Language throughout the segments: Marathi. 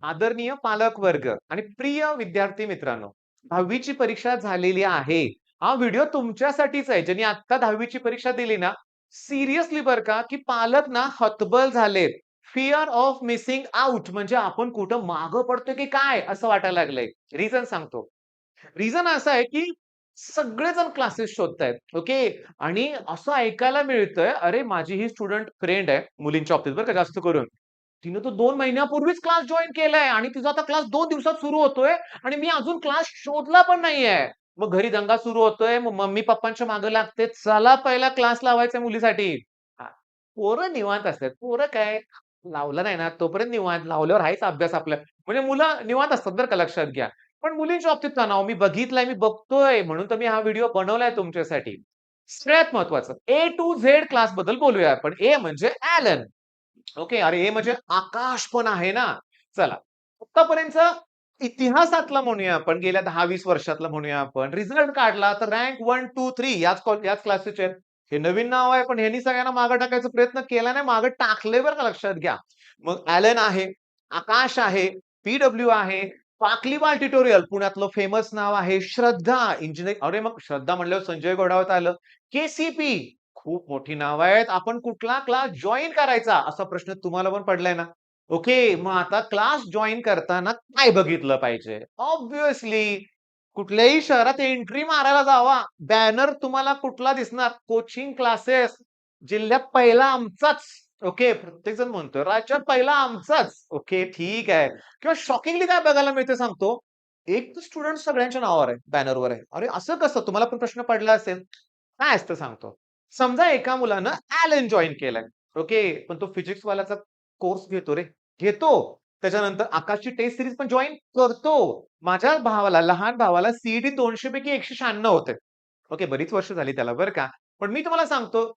आदरणीय पालक वर्ग आणि प्रिय विद्यार्थी मित्रांनो, 10वी ची परीक्षा झालेली आहे. हा व्हिडिओ तुमच्यासाठीच आहे. ज्यांनी आता 10वी ची परीक्षा दिली ना, सिरियसली बरं का, की पालक ना हतबल झालेत. फिअर ऑफ मिसिंग आउट म्हणजे आपण कुठं मागं पडतोय की काय असं वाटायला लागलंय. रिझन सांगतो. रिझन असं आहे, की सगळेजण क्लासेस शोधतायत. ओके. आणि असं ऐकायला मिळतंय, अरे माझी ही स्टुडंट फ्रेंड आहे, मुलींच्या बाबतीत बरं का जास्त करून. तिनं तर 2 महिन्यापूर्वीच क्लास जॉइन केलाय आणि तिचा आता क्लास 2 दिवसात सुरू होतोय आणि मी अजून क्लास शोधला पण नाहीये. मग घरी दंगा सुरू होतोय. मग मम्मी-पप्पांच्या मागे लागते. चला पहिला क्लास लावायचा मुलीसाठी. हां. पोरं निवांत असतात. पोरं काय लावलं नाही ना तोपर्यंत निवांत, लावल्यावर आहेच अभ्यास आपला. म्हणजे मुलं निवांत असतात बरं का लक्षात घ्या. पण मुलींच्या बाबतीत तणाव मी बघितलाय, मी बघतोय म्हणून तर मी हा व्हिडिओ बनवलाय तुमच्यासाठी. सगळ्यात महत्वाचं ए टू झेड क्लासबद्दल बोलूया आपण. ए म्हणजे ॲलन. ओके. अरे हे म्हणजे आकाश पण आहे ना. चला. आत्तापर्यंत इतिहासातला म्हणूया आपण, गेल्या 10-20 वर्षातला म्हणूया आपण. रिझल्ट काढला तर रँक 1, 2, 3 याच क्लासेसचे आहेत. हे नवीन नाव आहे, पण ह्यांनी सगळ्यांना मागे टाकायचा प्रयत्न केला नाही. मागे टाकलंय बरं का लक्षात घ्या. मग ॲलन आहे, आकाश आहे, पी-डब्ल्यू आहे, पाकलीवाल ट्युटोरियल पुण्यातलं फेमस नाव आहे, श्रद्धा इंजिनिअरिंग अरे मग श्रद्धा म्हणल्यावर संजय घोडावत आलं. के-सी-पी खूप मोठी नावं आहेत. आपण कुठला क्लास जॉइन करायचा? असा प्रश्न तुम्हाला पण पडलाय ना? ओके. मग आता क्लास जॉइन करताना काय बघितलं पाहिजे? ऑब्व्हियसली कुठल्याही शहरात एंट्री मारायला जावा. बॅनर तुम्हाला कुठला दिसणार? Coaching classes. जिल्ह्यात पहिला आमचाच. ओके. प्रत्येकजण म्हणतोय, राज्यात पहिला आमचाच. ओके, ठीक आहे. किंवा शॉकिंगली काय बघायला मिळतं सांगतो. एक तर स्टुडंट सगळ्यांच्या नावावर आहे, बॅनरवर आहे. अरे असं कसं? तुम्हाला पण प्रश्न पडला असेल. काय असतं सांगतो. समजा एका मुलानं ॲलन जॉइन केलाय. ओके. पण तो फिजिक्सवाल्याचा कोर्स घेतो रे. घेतो. त्याच्यानंतर आकाशची टेस्ट सीरीज पण जॉइन करतो. माझ्या भावाला, लहान भावाला सीईटी 200 पैकी 196 होते. ओके. बरीच वर्ष झाली त्याला बरं का. पण मी तुम्हाला सांगतो,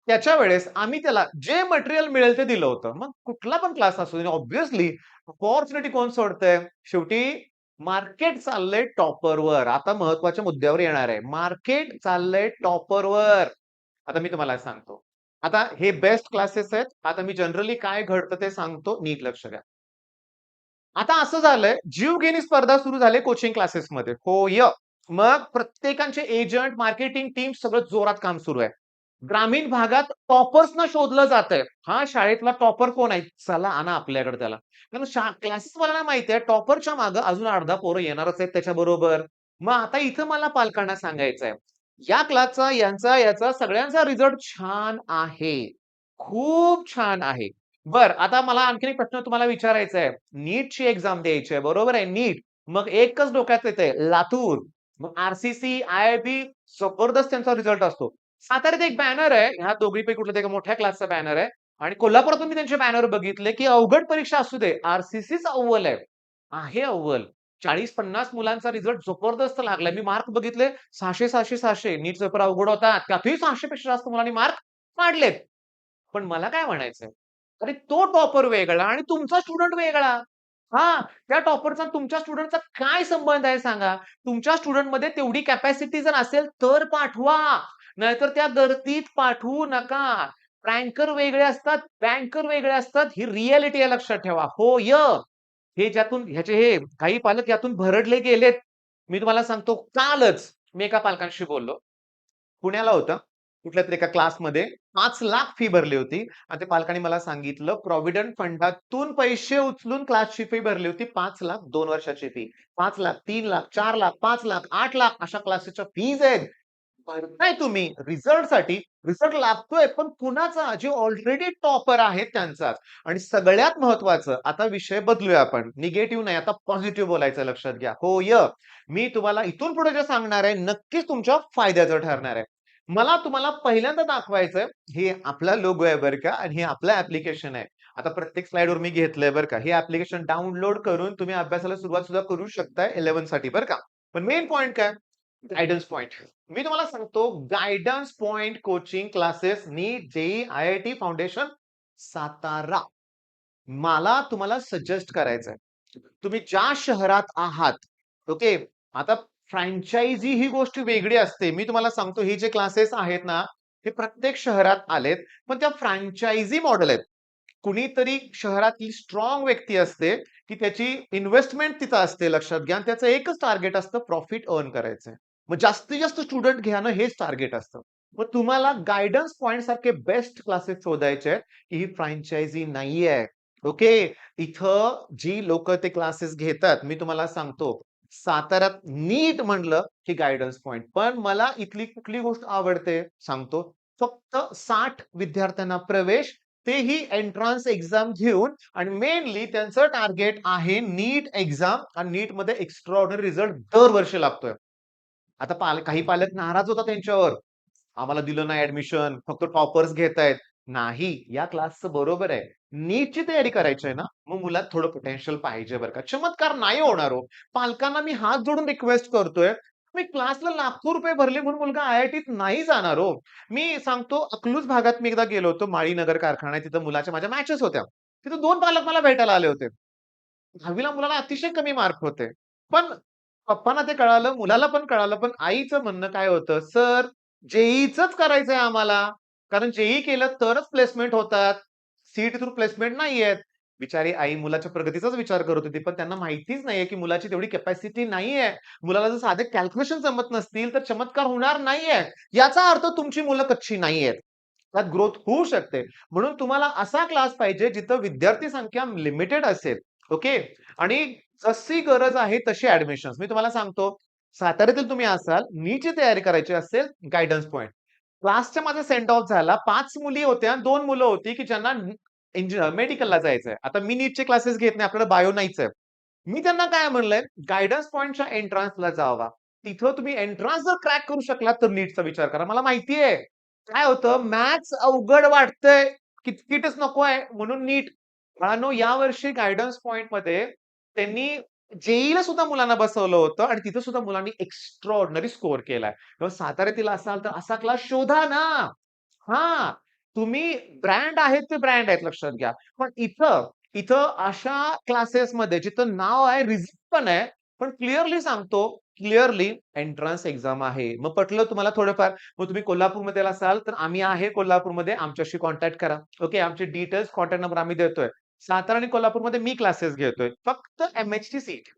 त्याच्या वेळेस आम्ही त्याला जे मटेरियल मिळेल ते दिलं होतं. मग कुठला पण क्लास असू दे, ऑब्व्हियसली अपॉर्च्युनिटी कोण सोडतंय? शेवटी मार्केट चाललंय टॉपरवर. आता महत्त्वाच्या मुद्द्यावर येणार आहे. मार्केट चाललंय टॉपरवर. आता मी तुम्हाला सांगतो. आता हे बेस्ट क्लासेस आहेत. आता मी जनरली काय घडतं ते सांगतो. नीट लक्ष द्या. आता असं झालंय, जीवघेणी स्पर्धा सुरू झाली कोचिंग क्लासेसमध्ये. होय. मग प्रत्येकाचे एजंट, मार्केटिंग टीम सगळं जोरात काम सुरू आहे. ग्रामीण भागात टॉपर्सना शोधलं जातंय. हा शाळेतला टॉपर कोण आहे? चला आणा आपल्याकडे त्याला. कारण क्लासेसवाल्यांना माहिती आहे टॉपरच्या मागे अजून अर्धा पोरं येणारच आहेत त्याच्याबरोबर. मग आता इथं मला पालकांना सांगायचंय, या क्लासचा, यांचा, याचा सगळ्यांचा रिझल्ट छान आहे. खूप छान आहे. बरं, आता मला आणखीन एक प्रश्न तुम्हाला विचारायचा आहे. नीटची एक्झाम द्यायची आहे, बरोबर आहे, नीट. मग एकच डोक्यात येतंय, लातूर. मग आर-सी-सी, आय-आय-बी जबरदस्त त्यांचा रिझल्ट असतो. साताऱ्यात एक बॅनर आहे, ह्या दोघींपैकी कुठल्यातरी एका मोठ्या क्लासचा बॅनर आहे आणि कोल्हापुरातून मी त्यांचे बॅनर बघितले, की अवघड परीक्षा असू दे, आर-सी-सीच अव्वल आहे. आहे अव्वल. 40-50 मुलांचा रिझल्ट जबरदस्त लागलाय. मी मार्क बघितले 600, 600, 600. नीटचा पेपर अवघड होता. त्यातही 600 पेक्षा जास्त मुलांनी मार्क पाडलेत. पण मला काय म्हणायचंय, अरे तो टॉपर वेगळा आणि तुमचा स्टुडंट वेगळा. हां, त्या टॉपरचा तुमच्या स्टुडंटचा काय संबंध आहे सांगा? तुमच्या स्टुडंटमध्ये तेवढी कॅपॅसिटी जर असेल तर पाठवा. नाहीतर त्या गर्दीत पाठवू नका. रँकर वेगळे असतात, बँकर वेगळे असतात. ही रिॲलिटी आहे लक्षात ठेवा. होय. हे ज्यातून ह्याचे हे काही पालक यातून भरडले गेलेत. मी तुम्हाला सांगतो कालच मी एका पालकांशी बोललो. पुण्याला होतं. कुठल्यातरी एका क्लासमध्ये 5,00,000 फी भरली होती आणि त्या पालकांनी मला सांगितलं प्रॉव्हिडंट फंडातून पैसे उचलून क्लासची फी भरली होती 5,00,000 2 वर्षाची फी. 5,00,000, 3,00,000, 4,00,000, 5,00,000, 8,00,000 अशा क्लासेसच्या फीज आहेत. भरताय तुम्ही रिझल्टसाठी. रिझल्ट लागतोय पण कुणाचा? जे ऑलरेडी टॉपर आहेत त्यांचाच. आणि सगळ्यात महत्वाचं आता विषय बदलूया आपण. निगेटिव्ह नाही, आता पॉझिटिव्ह बोलायचं लक्षात घ्या. होय. मी तुम्हाला इथून पुढे जे सांगणार आहे नक्कीच तुमच्या फायद्याचं ठरणार आहे. मला तुम्हाला पहिल्यांदा दाखवायचंय, हे आपला लोगो आहे बरं का आणि हे आपलं ॲप्लिकेशन आहे. आता प्रत्येक स्लाइडवर मी घेतलंय बरं का. हे ॲप्लिकेशन डाउनलोड करून तुम्ही अभ्यासाला सुरुवात सुद्धा करू शकताय 11 साठी बरं का. पण मेन पॉइंट काय? Guidance point. मी तुम्हाला सांगतो guidance point coaching classes NEET, JEE, IIT foundation Satara. मला तुम्हाला सजेस्ट करायचंय. तुम्ही ज्या शहरात आहात, ओके. आता फ्रँचायझी ही गोष्ट वेगळी असते. मी तुम्हाला सांगतो हे जे क्लासेस आहेत ना, हे प्रत्येक शहरात आलेत. पण त्या फ्रँचायझी मॉडेल आहेत. कुणीतरी शहरातली स्ट्रॉंग व्यक्ती असते, की त्याची इन्व्हेस्टमेंट तिथं असते लक्षात घ्या आणि त्याचं एकच टार्गेट असतं प्रॉफिट अर्न करायचंय. मग जास्तीत जास्त स्टुडंट घेणं हेच टार्गेट असतं. मग तुम्हाला गाईडन्स पॉइंट सारखे बेस्ट क्लासेस शोधायचे आहेत, की ही फ्रँचायझी नाहीये. ओके. इथं जी लोकं ते क्लासेस घेतात, मी तुम्हाला सांगतो, साताऱ्यात नीट म्हणलं, की गाईडन्स पॉइंट. पण मला इथली कुठली गोष्ट आवडते सांगतो. फक्त 60 विद्यार्थ्यांना प्रवेश, तेही एंट्रन्स एक्झाम घेऊन आणि मेनली त्यांचं टार्गेट आहे नीट एक्झाम आणि नीटमध्ये एक्स्ट्राऑर्डिनरी रिझल्ट दरवर्षी लागतोय. आता काही पालक नाराज होतात त्यांच्यावर. आम्हाला दिलं नाही ऍडमिशन, फक्त टॉपर्स घेतायत. नाही, या क्लासचं बरोबर आहे. नीटची तयारी करायची आहे ना, मग मुलात थोडं पोटेन्शियल पाहिजे बरं का. चमत्कार नाही होणार हो. पालकांना मी हात जोडून रिक्वेस्ट करतोय. मी क्लासला लाखो रुपये भरले म्हणून मुलगा आय-आय-टीत नाही जाणार हो. मी सांगतो अकलूज भागात मी एकदा गेलो होतो. माळीनगर कारखाना आहे. तिथं मुलाच्या माझ्या मॅचेस होत्या. तिथं 2 पालक मला भेटायला आले होते. 10वी ला मुलाला अतिशय कमी मार्क होते. पण पप्पांना ते कळालं, मुलाला पण कळालं. पण आईचं म्हणणं काय होतं, "सर, जे-ई-ईचंच करायचंय आम्हाला. कारण जे केलं तरच प्लेसमेंट होतात. सीईटी थ्रू प्लेसमेंट नाहीयेत." बिचारी आई मुलाच्या प्रगतीचाच विचार करत होती. पण त्यांना माहितीच नाहीये, की मुलाची तेवढी कॅपॅसिटी नाहीये. मुलाला जर साधे कॅल्क्युलेशन जमत नसतील, तर चमत्कार होणार नाहीये. याचा अर्थ तुमची मुलं कच्ची नाहीयेत. त्यात ग्रोथ होऊ शकते. म्हणून तुम्हाला असा क्लास पाहिजे जिथं विद्यार्थी संख्या लिमिटेड असेल. ओके. आणि जशी गरज आहे तशी ॲडमिशन्स. मी तुम्हाला सांगतो, साताऱ्यातील तुम्ही असाल, नीटची तयारी करायची असेल, गाईडन्स पॉइंट. क्लासचा माझा सेंड ऑफ झाला. 5 मुली होत्या, 2 मुलं होती, की ज्यांना मेडिकलला जायचंय. आता मी नीटचे क्लासेस घेत नाही, आपल्याला बायो नाहीच आहे. मी त्यांना काय म्हणलंय, गाईडन्स पॉइंटच्या एंट्रन्सला जावा. तिथं तुम्ही एंट्रन्स जर क्रॅक करू शकलात, तर नीटचा विचार करा. मला माहिती आहे, काय होतं मॅथ्स अवघड वाटतंय, किटकिटच नकोय म्हणून नीट. बाळांनो यावर्षी गाईडन्स पॉइंटमध्ये त्यांनी जे सुद्धा मुलांना बसवलं होतं आणि तिथं सुद्धा मुलांनी एक्स्ट्राऑर्डिनरी स्कोर केलाय. तेव्हा साताऱ्यातील असाल तर असा क्लास शोधा ना. हां, तुम्ही ब्रँड आहेत ते ब्रँड आहेत लक्षात घ्या. पण इथं इथं अशा क्लासेसमध्ये जिथं नाव आहे, रिझल्ट पण आहे, पण क्लिअरली सांगतो, क्लिअरली एंट्रन्स एक्झाम आहे. मग पटलं तुम्हाला थोडंफार, मग तुम्ही कोल्हापूरमध्ये असाल, तर आम्ही आहे कोल्हापूरमध्ये. आमच्याशी कॉन्टॅक्ट करा. ओके. आमचे डिटेल्स, कॉन्टॅक्ट नंबर आम्ही देतोय. सातारा आणि कोल्हापूरमध्ये मी क्लासेस घेतोय. फक्त एम-एच-टी सीट.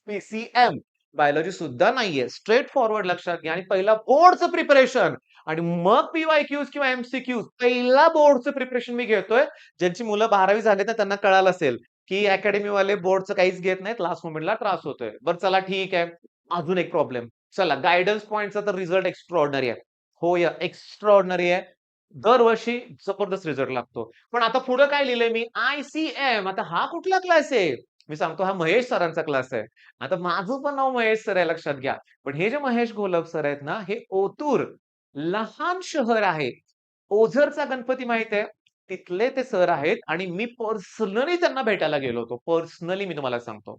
पी-सी-एम, बायोलॉजी सुद्धा नाहीये. स्ट्रेट फॉरवर्ड लक्षात घ्या आणि पहिला बोर्डचं प्रिपरेशन आणि मग पी-वाय-क्यूज किंवा एम-सी-क्यूज. पहिला बोर्डचं प्रिपरेशन मी घेतोय. ज्यांची मुलं 12वी झाले ना त्यांना कळालं असेल, की अकॅडमीवाले बोर्डचं काहीच घेत नाहीत. लास्ट मोमेंटला त्रास होतोय. बरं चला ठीक आहे. अजून एक प्रॉब्लेम. चला गाईडन्स पॉइंटचा तर रिझल्ट एक्स्ट्राऑर्डिनरी आहे. हो या एक्स्ट्राऑर्डिनरी आहे. दरवर्षी जबरदस्त रिझल्ट लागतो. पण आता पुढे काय लिहिलंय मी? आय-सी-एम. आता हा कुठला क्लास आहे? मी सांगतो हा महेश सरांचा क्लास आहे. आता माझं पण नाव महेश सर आहे लक्षात घ्या. पण हे जे महेश घोलप सर आहेत ना, हे ओतूर लहान शहर आहे. ओझरचा गणपती माहित आहे? तिथले ते सर आहेत आणि मी पर्सनली त्यांना भेटायला गेलो होतो. पर्सनली मी तुम्हाला सांगतो.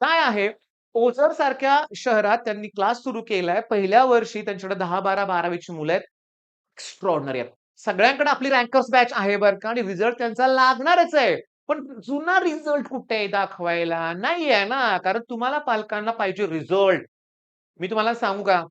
काय आहे, ओझर सारख्या शहरात त्यांनी क्लास सुरू केलाय. पहिल्या वर्षी त्यांच्याकडे 10-12, 12वी मुलं आहेत. एक्स्ट्राऑर्डिनरी आहेत. सगळ्यांकडे आपली रँकर्स बॅच आहे बरं का आणि रिझल्ट त्यांचा लागणारच आहे. पण जुना रिझल्ट कुठे आहे दाखवायला? नाहीये ना. कारण तुम्हाला पालकांना पाहिजे रिझल्ट. मी तुम्हाला सांगू का?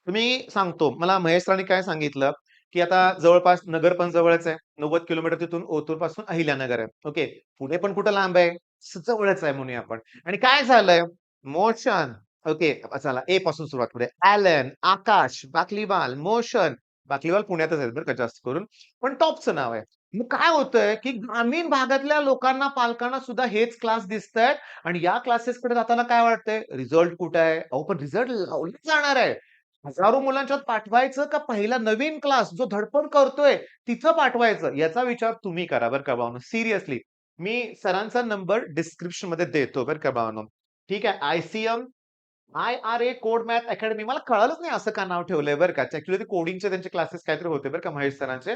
मी सांगतो. मला महेश सरांनी काय सांगितलं, की आता जवळपास नगर पण जवळच आहे. 90 किलोमीटर तिथून ओतूरपासून अहिल्यानगर आहे. ओके. पुणे पण कुठं लांब आहे? जवळच आहे म्हणूया आपण. आणि काय झालंय? Motion okay. चला ए पासून सुरुवात करूया. ॲलन, आकाश, बाकलीवाल, मोशन. बाकलीवाल पुण्यातच आहेत बरं का जास्त करून. पण टॉपचं नाव आहे. मग काय होतंय, की ग्रामीण भागातल्या लोकांना, पालकांना सुद्धा हेच क्लास दिसतायत आणि या क्लासेसकडे जाताना काय वाटतंय, रिझल्ट कुठे आहे? अहो, पण रिझल्ट लावलाच जाणार आहे. हजारो मुलांच्यात पाठवायचं का पहिला नवीन क्लास जो धडपड करतोय तिथं पाठवायचं याचा विचार तुम्ही करा बरं का भावनो. सिरियसली. मी सरांचा नंबर डिस्क्रिप्शनमध्ये देतो बरं का भावनो. ठीक आहे. आय-सी-एम, आय-आर-ए कोड मॅथ अकॅडमी मला कळालंच नाही असं का नाव ठेवलंय बरं का. ॲक्चुअली ते कोडिंगचे त्यांचे क्लासेस काहीतरी होते बरं का महेश सरांचे.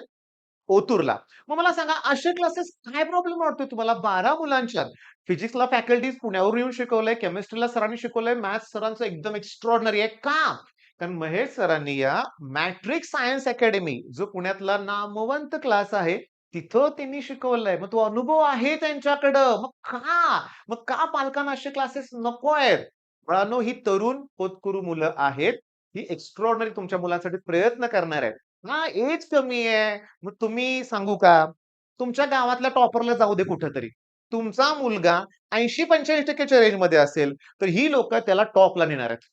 ओतूरला. मग मला सांगा असे क्लासेस काय प्रॉब्लेम वाटतोय तुम्हाला 12 मुलांच्यात? फिजिक्सला फॅकल्टीज पुण्यावरून येऊन शिकवलंय, केमिस्ट्रीला सरांनी शिकवलंय, मॅथ्स सरांचं एकदम एक्स्ट्राऑर्डिनरी आहे. का? कारण महेश सरांनी या मॅट्रिक्स सायन्स अकॅडमी जो पुण्यातला नामवंत क्लास आहे, तिथं त्यांनी शिकवलंय. मग तो अनुभव आहे त्यांच्याकडं. मग का? मग का पालकांना असे क्लासेस नकोयत? मुलांनो ही तरुण होतकरू मुलं आहेत. ही एक्स्ट्राऑर्डिनरी तुमच्या मुलांसाठी प्रयत्न करणार आहेत. हां, एज कमी आहे. मग तुम्ही सांगू का? तुमच्या गावातल्या टॉपरला जाऊ दे कुठेतरी. तुमचा मुलगा 80-85% रेंजमध्ये असेल, तर ही लोकं त्याला टॉपला नेणार आहेत.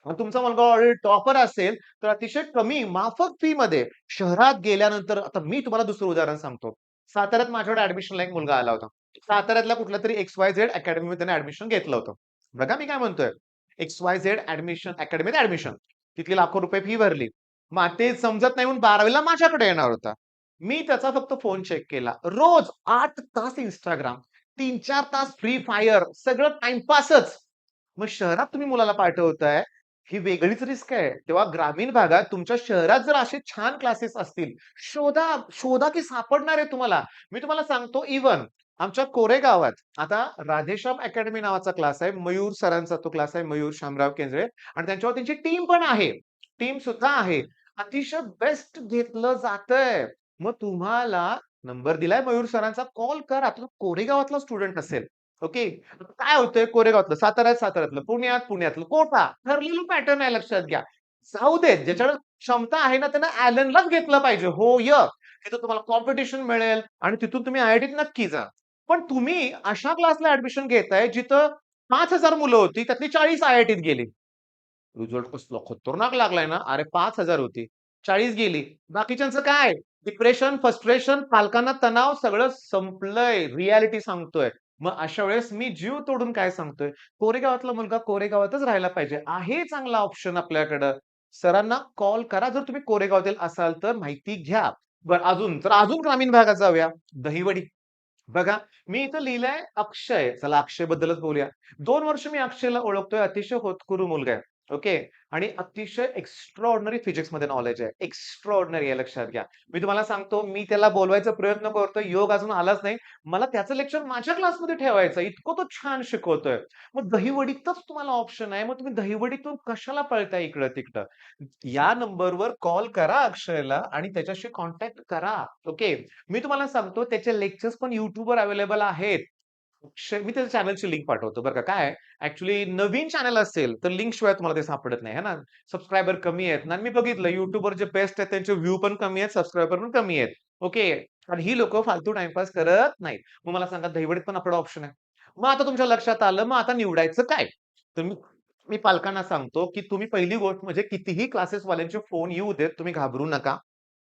आणि तुमचा मुलगा ऑलरेडी टॉपर असेल, तर अतिशय कमी माफक फीमध्ये शहरात गेल्यानंतर आता मी तुम्हाला दुसरं उदाहरण सांगतो. साताऱ्यात माझ्याकडे ॲडमिशनला एक मुलगा आला होता. साताऱ्यातल्या कुठल्यातरी XYZ अकॅडमीमध्ये त्याने ॲडमिशन घेतलं होतं. बघा मी काय म्हणतोय. XYZ अकॅडमीत ॲडमिशन. तिथली लाखो रुपये फी भरली. मग ते समजत नाही म्हणून 12वी माझ्याकडे येणार होता. मी त्याचा फक्त फोन चेक केला. रोज 8 तास Instagram, 3-4 तास फ्री फायर, सगळं टाईमपासच. मग शहरात तुम्ही मुलाला पाठवताय, ही वेगळीच रिस्क आहे. तेव्हा ग्रामीण भागात तुमच्या शहरात जर असे छान क्लासेस असतील, शोधा, शोधा की सापडणार आहे तुम्हाला. मी तुम्हाला सांगतो इव्हन आमच्या कोरेगावात आता राधेश्याम अकॅडमी नावाचा क्लास आहे. मयूर सरांचा तो क्लास आहे. मयूर शामराव केंद्रे आणि त्यांच्यावर त्यांची टीम पण आहे. टीम सुद्धा आहे. अतिशय बेस्ट घेतलं जातंय. मग तुम्हाला नंबर दिलाय मयूर सरांचा, कॉल करा. तो कोरेगावातला स्टुडंट असेल. ओके. काय होतंय कोरेगावातलं, साताऱ्यातलं, पुण्यातलं, कोटा. ठरलेलं पॅटर्न आहे लक्षात घ्या. जाऊ देत. ज्याच्याकडे क्षमता आहे ना, त्यानं अॅलनलाच घेतलं पाहिजे. हो, तिथं तुम्हाला कॉम्पिटिशन मिळेल आणि तिथून तुम्ही आय-आय-टीत नक्की जा. पण तुम्ही अशा क्लासला ॲडमिशन घेताय जिथं 5,000 मुलं होती, त्यातली 40 आय-आय-टीत गेली. रिझल्ट कसला खतरनाक लागलाय ना. अरे 5,000 होती. 40 गेली. बाकीच्यांचं काय? डिप्रेशन, फ्रस्ट्रेशन, पालकांना तणाव सगळं संपलंय. रिॲलिटी सांगतोय. मग अशा वेळेस मी जीव तोडून काय सांगतोय, कोरेगावातला मुलगा कोरेगावातच राहायला पाहिजे. आहे चांगला ऑप्शन आपल्याकडं. सरांना कॉल करा जर तुम्ही कोरेगावातील असाल तर माहिती घ्या. बरं अजून ग्रामीण भागात जाऊया. दहिवडी. बघा, मी इथं लिहिलंय अक्षय. चला अक्षयबद्दलच बोलूया. 2 वर्ष मी अक्षयला ओळखतोय. अतिशय होतकरू मुलगा आहे. ओके. आणि अतिशय एक्स्ट्राऑर्डिनरी फिजिक्समध्ये नॉलेज आहे. एक्स्ट्राऑर्डिनरी आहे लक्षात घ्या. मी तुम्हाला सांगतो, मी त्याला बोलवायचा प्रयत्न करतोय. योग अजून आलाच नाही. मला त्याचं लेक्चर माझ्या क्लासमध्ये ठेवायचं इतकं तो छान शिकवतोय. मग दहिवडीतच तुम्हाला ऑप्शन आहे. मग तुम्ही दहिवडीतून कशाला पळताय इकडं-तिकडं? या नंबरवर कॉल करा अक्षयला आणि त्याच्याशी कॉन्टॅक्ट करा. ओके. मी तुम्हाला सांगतो त्याचे लेक्चर्स पण YouTubeवर अवेलेबल आहेत. मी त्याच्या चॅनलची लिंक पाठवतो बरं का. काय आहे ॲक्चुअली नवीन चॅनल असेल तर लिंक शिवाय तुम्हाला ते सापडत नाही, है ना. सबस्क्रायबर कमी आहेत ना. आणि मी बघितलं YouTubeवर जे बेस्ट आहेत त्यांचे व्ह्यू पण कमी आहेत, सबस्क्रायबर पण कमी आहेत. ओके. आणि ही लोकं फालतू टाईमपास करत नाहीत. मग मला सांगा दहिवडीत पण आपला ऑप्शन आहे. मग आता तुमच्या लक्षात आलं, मग आता निवडायचं काय? तर मी मी पालकांना सांगतो, की तुम्ही पहिली गोष्ट म्हणजे कितीही क्लासेसवाल्यांचे फोन येऊ देत, तुम्ही घाबरू नका.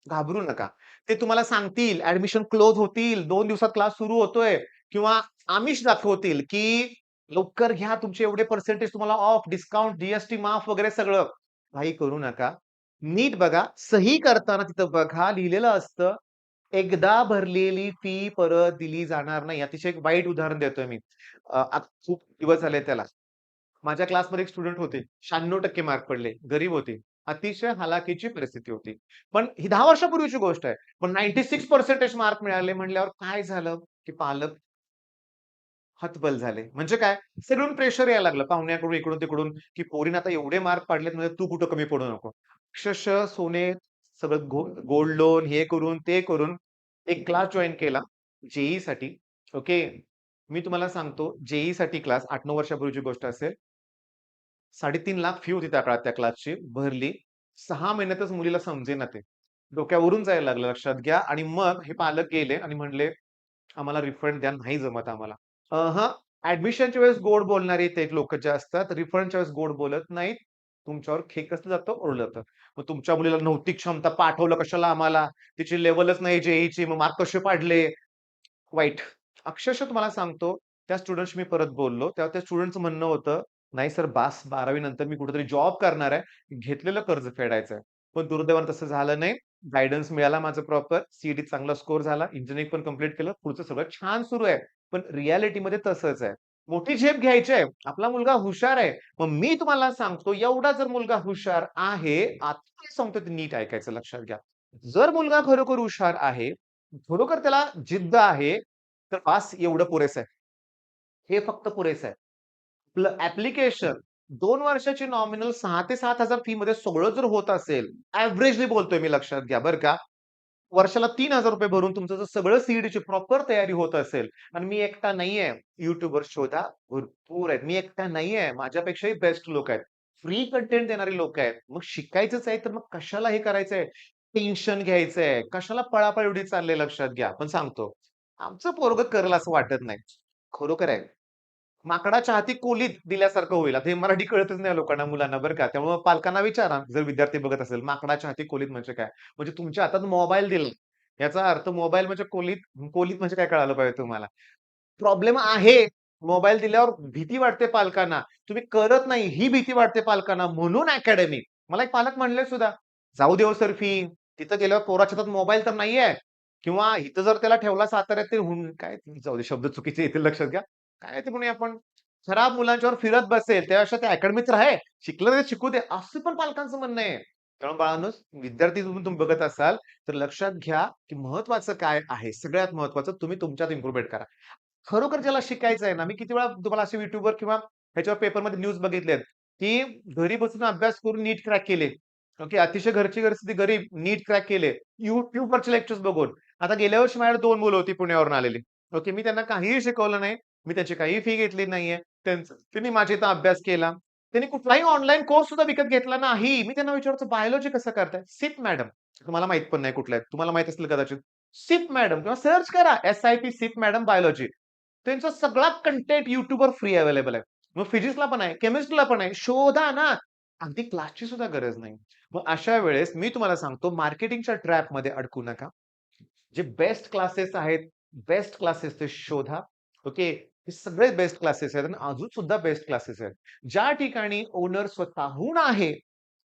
घाबरू नका. ते तुम्हाला सांगतील ॲडमिशन क्लोज होतील, 2 दिवसात क्लास सुरू होतोय किंवा आमिष दाखवतील, की लवकर घ्या तुमचे एवढे पर्सेंटेज तुम्हाला ऑफ, डिस्काउंट, जी माफ वगैरे सगळं. काही करू नका. नीट बघा, सही करताना तिथं बघा लिहिलेलं असतं, एकदा भरलेली फी परत दिली जाणार नाही. अतिशय एक वाईट उदाहरण देतोय मी. खूप दिवस झाले त्याला. माझ्या क्लासमध्ये एक स्टुडंट होते. 96% मार्क पडले. गरीब होते. अतिशय हलाखीची परिस्थिती होती. पण ही 10 वर्षापूर्वीची गोष्ट आहे. पण 96% मार्क मिळाले म्हटल्यावर काय झालं, की पालक हतबल झाले. म्हणजे काय? सगळीकडून प्रेशर यायला लागलं पाहुण्याकडून, इकडून-तिकडून, की पोरीने आता एवढे मार्क पाडलेत म्हणजे तू कुठं कमी पडू नको. अक्षरशः सोने सगळं गोल्ड लोन हे करून, ते करून एक क्लास जॉइन केला जे ओके. मी तुम्हाला सांगतो जे क्लास 8-9 वर्षापूर्वीची गोष्ट असेल. 3.5 लाख फी होती त्या काळात त्या क्लासची. भरली. 6 महिन्यातच मुलीला समजेना ते. डोक्यावरून जायला लागलं लक्षात घ्या आणि मग हे पालक गेले आणि म्हणले, "आम्हाला रिफंड द्या, नाही जमत आम्हाला." हं, ॲडमिशनच्या वेळेस गोड बोलणारे ते लोकं जे असतात, रिफंडच्या वेळेस गोड बोलत नाहीत. तुमच्यावर खेकसलं जातं, ओरडलं जातं. मग तुमच्या मुलीला नव्हती क्षमता, पाठवलं कशाला आम्हाला? तिची लेव्हलच नाही जे मग मार्क कसे पाडले? वाईट. अक्षरशः तुम्हाला सांगतो, त्या स्टुडंटशी मी परत बोललो. तेव्हा त्या स्टुडंटचं म्हणणं होतं, "नाही सर बास 12वी नंतर मी कुठेतरी जॉब करणार आहे. घेतलेलं कर्ज फेडायचं आहे." पण दुर्दैवाने तसं झालं नाही. गाईडन्स मिळाला माझं प्रॉपर. सी-ई-टीत चांगला स्कोर झाला. इंजिनिअरिंग पण कंप्लीट केलं. पुढचं सगळं छान सुरू आहे. पण रिॲलिटीमध्ये तसंच आहे. मोठी झेप घ्यायची आहे. आपला मुलगा हुशार आहे. मग मी तुम्हाला सांगतो, एवढा जर मुलगा हुशार आहे, आता काय सांगतो ते नीट ऐकायचं लक्षात घ्या. जर मुलगा खरोखर हुशार आहे, खरोखर त्याला जिद्द आहे, तर बास एवढं पुरेसं आहे. हे फक्त पुरेसं आहे. आपलं ॲप्लिकेशन 2 वर्षाची नॉमिनल 6,000 ते 7,000 फीमध्ये सगळं जर होत असेल, एव्हरेजली बोलतोय मी लक्षात घ्या बरं का. वर्षाला ₹3,000 भरून तुमचं जर सगळं सी प्रॉपर तयारी होत असेल आणि मी एकटा नाहीये. YouTubeवर शोधा, भरपूर आहेत. मी एकटा नाहीये. माझ्यापेक्षाही बेस्ट लोक आहेत. फ्री कंटेंट देणारी लोकं आहेत. मग शिकायचंच आहे, तर मग कशाला हे करायचंय? टेन्शन घ्यायचंय. कशाला पळापळ एवढी चालली लक्षात घ्या. पण सांगतो, आमचं पोरगं करेल असं वाटत नाही. खरोखर आहे. माकडाच्या हाती कोलीत दिल्यासारखं होईल. आता हे मराठी कळतच नाही लोकांना, मुलांना बरं का. त्यामुळे पालकांना विचारा, जर विद्यार्थी बघत असेल, माकडाच्या हाती कोलीत म्हणजे काय? म्हणजे तुमच्या हातात मोबाईल दिला. याचा अर्थ मोबाईल म्हणजे कोलीत, कोलीत म्हणजे काय कळालं पाहिजे तुम्हाला. प्रॉब्लेम आहे. मोबाईल दिल्यावर भीती वाटते पालकांना. तुम्ही करत नाही ही भीती वाटते पालकांना म्हणून अकॅडमी. मला एक पालक म्हणले सुद्धा, "जाऊ दे हो सर फी. तिथं गेल्यावर पोराच्या हातात मोबाईल तर नाहीये किंवा इथं जर त्याला ठेवला साताऱ्यात ते काय जाऊ दे शब्द चुकीचे येतील लक्षात घ्या. काय ते म्हणूया आपण खराब मुलांच्यावर फिरत बसेल त्यापेक्षा त्या अकॅडमीत राहे. शिकलं तर शिकू दे." असं पण पालकांचं म्हणणं आहे. त्यामुळे बाळांनो, विद्यार्थी तुम्ही बघत असाल तर लक्षात घ्या, की महत्त्वाचं काय आहे? सगळ्यात महत्त्वाचं तुम्ही तुमच्यात इम्प्रूव्हमेंट करा. खरोखर ज्याला शिकायचं आहे ना, मी किती वेळा तुम्हाला असे YouTubeवर किंवा ह्याच्यावर पेपरमध्ये न्यूज बघितल्यात, की घरी बसून अभ्यास करून नीट क्रॅक केले. ओके. अतिशय घरची परिस्थिती गरीब, नीट क्रॅक केले. YouTubeवरचे लेक्चर्स बघून. आता गेल्या वर्षी माझ्याकडे 2 मुलं होती पुण्यावरून आलेली. ओके. मी त्यांना काहीही शिकवलं नाही. मी त्याची काही फी घेतली नाहीये. त्यांनी माझ्या इथं अभ्यास केला. त्यांनी कुठलाही ऑनलाईन कोर्स सुद्धा विकत घेतला नाही. मी त्यांना विचारायचो, "बायोलॉजी कसं करताय?" "सिप मॅडम." तुम्हाला माहीत पण नाही कुठल्या आहेत. तुम्हाला माहीत असतील कदाचित. सिप मॅडम किंवा सर्च करा SIP सिप मॅडम बायोलॉजी. त्यांचा सगळा कंटेंट YouTubeवर फ्री अवेलेबल आहे. मग फिजिक्सला पण आहे, केमिस्ट्रीला पण आहे. शोधा ना. अगदी क्लासची सुद्धा गरज नाही. मग अशा वेळेस मी तुम्हाला सांगतो मार्केटिंगच्या ट्रॅपमध्ये अडकू नका. जे बेस्ट क्लासेस आहेत, बेस्ट क्लासेस ते शोधा. ओके. हे सगळे बेस्ट क्लासेस आहेत आणि अजून सुद्धा बेस्ट क्लासेस आहेत. ज्या ठिकाणी ओनर स्वतःहून आहे,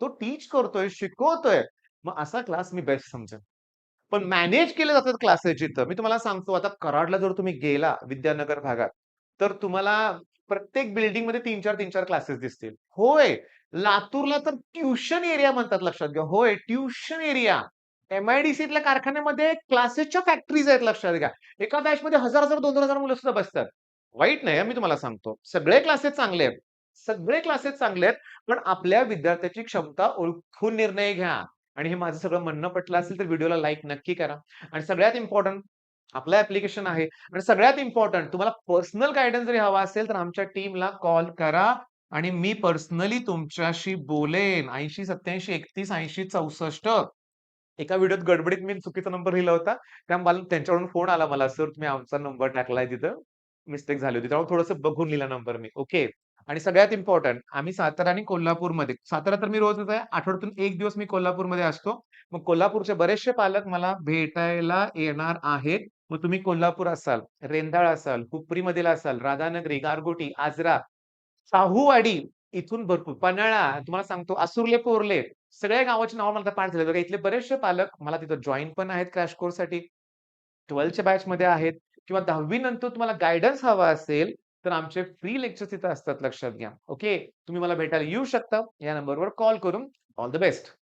तो टीच करतोय, शिकवतोय. मग असा क्लास मी बेस्ट समजेन. पण मॅनेज केले जातात क्लासेस जिथं. मी तुम्हाला सांगतो आता कराडला जर तुम्ही गेला विद्यानगर भागात, तर तुम्हाला प्रत्येक बिल्डिंगमध्ये 3-4 क्लासेस दिसतील. होय. लातूरला तर ट्युशन एरिया म्हणतात लक्षात घ्या. होय, ट्युशन एरिया. MIDCतल्या कारखान्यामध्ये क्लासेसच्या फॅक्टरीज आहेत लक्षात घ्या. एका बॅचमध्ये 1000-1000, 2,000 मुलं सुद्धा बसतात. वाईट नाही मी तुम्हाला सांगतो. सगळे क्लासेस चांगले आहेत. सगळे क्लासेस चांगले आहेत. पण आपल्या विद्यार्थ्याची क्षमता ओळखून निर्णय घ्या. आणि हे माझं सगळं म्हणणं पटलं असेल तर व्हिडिओला लाईक नक्की करा. आणि सगळ्यात इम्पोर्टंट आपलं ॲप्लिकेशन आहे आणि सगळ्यात इम्पोर्टंट तुम्हाला पर्सनल गाईडन्स जरी हवा असेल तर आमच्या टीमला कॉल करा आणि मी पर्सनली तुमच्याशी बोलेन. 80 87 31 80 64. एका व्हिडिओत गडबडीत मी चुकीचा नंबर लिहिला होता. त्यामुळे मला त्यांच्याकडून फोन आला मला, "सर तुम्ही आमचा नंबर टाकलाय तिथं. मिस्टेक झाली होती." त्यामुळे थोडंसं बघून लिहिला नंबर मी. ओके. आणि सगळ्यात इम्पोर्टंट आम्ही सातारा आणि कोल्हापूरमध्ये सातारा तर मी रोजच आहे. आठवड्यातून 1 दिवस मी कोल्हापूरमध्ये असतो. मग कोल्हापूरचे बरेचसे पालक मला भेटायला येणार आहेत. मग तुम्ही कोल्हापूर असाल, रेंदाळ असाल, हुपरीमधील असाल, राधानगरी, गारगोटी, आजरा, शाहूवाडी इथून भरपूर पन्हाळा तुम्हाला सांगतो असुर्ले, कोर्ले सगळ्या गावाची नावं मला आता पाठ झाली बघा. इथले बरेचसे पालक मला तिथं जॉइन पण आहेत क्रॅश कोर्ससाठी. 12च्या बॅचमध्ये आहेत किंवा 10वी नंतर तुम्हाला गाईडन्स हवा असेल, तर आमचे फ्री लेक्चर्स तिथं असतात लक्षात घ्या. ओके. तुम्ही मला भेटायला येऊ शकता. या नंबरवर कॉल करून ऑल द बेस्ट.